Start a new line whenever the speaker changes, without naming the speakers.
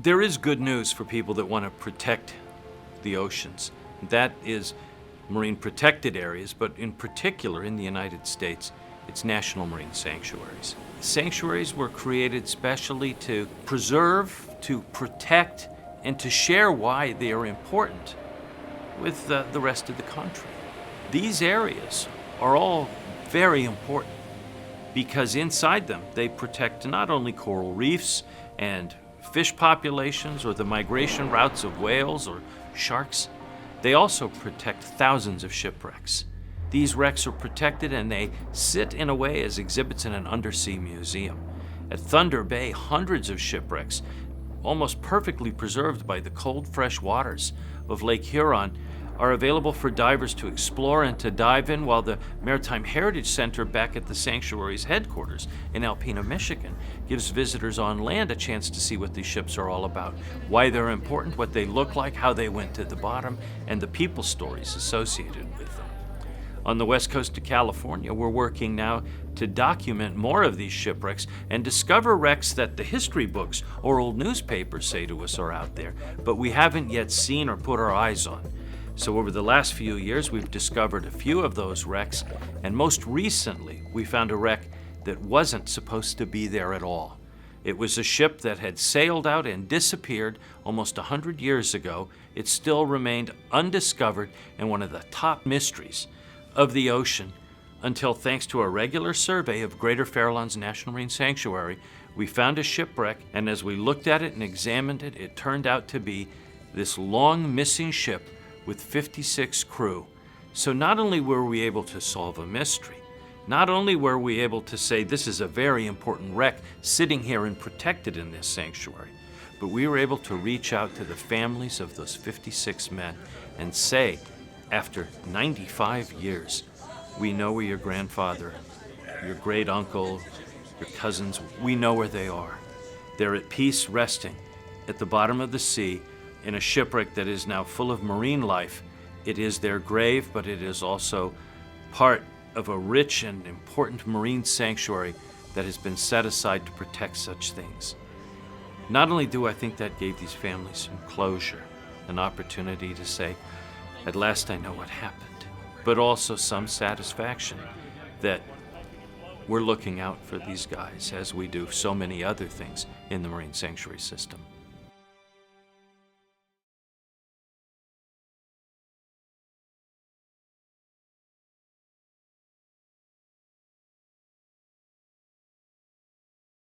There is good news for people that want to protect the oceans. That is marine protected areas, but in particular in the United States, it's National Marine Sanctuaries. Sanctuaries were created specially to preserve, to protect, and to share why they are important with the rest of the country. These areas are all very important because inside them they protect not only coral reefs and fish populations or the migration routes of whales or sharks, they also protect thousands of shipwrecks. These wrecks are protected and they sit in a way as exhibits in an undersea museum. At Thunder Bay, hundreds of shipwrecks, almost perfectly preserved by the cold, fresh waters of Lake Huron, are available for divers to explore and to dive in, while the Maritime Heritage Center back at the sanctuary's headquarters in Alpena, Michigan, gives visitors on land a chance to see what these ships are all about, why they're important, what they look like, how they went to the bottom, and the people stories associated with them. On the west coast of California, we're working now to document more of these shipwrecks and discover wrecks that the history books or old newspapers say to us are out there, but we haven't yet seen or put our eyes on. So over the last few years, we've discovered a few of those wrecks, and most recently, we found a wreck that wasn't supposed to be there at all. It was a ship that had sailed out and disappeared almost 100 years ago. It still remained undiscovered and one of the top mysteries of the ocean until, thanks to a regular survey of Greater Farallones National Marine Sanctuary, we found a shipwreck, and as we looked at it and examined it, it turned out to be this long missing ship with 56 crew. So not only were we able to solve a mystery, not only were we able to say this is a very important wreck sitting here and protected in this sanctuary, but we were able to reach out to the families of those 56 men and say, after 95 years, we know where your grandfather, your great uncle, your cousins, we know where they are. They're at peace resting at the bottom of the sea in a shipwreck that is now full of marine life. It is their grave, but it is also part of a rich and important marine sanctuary that has been set aside to protect such things. Not only do I think that gave these families some closure, an opportunity to say, at last I know what happened, but also some satisfaction that we're looking out for these guys as we do so many other things in the marine sanctuary system.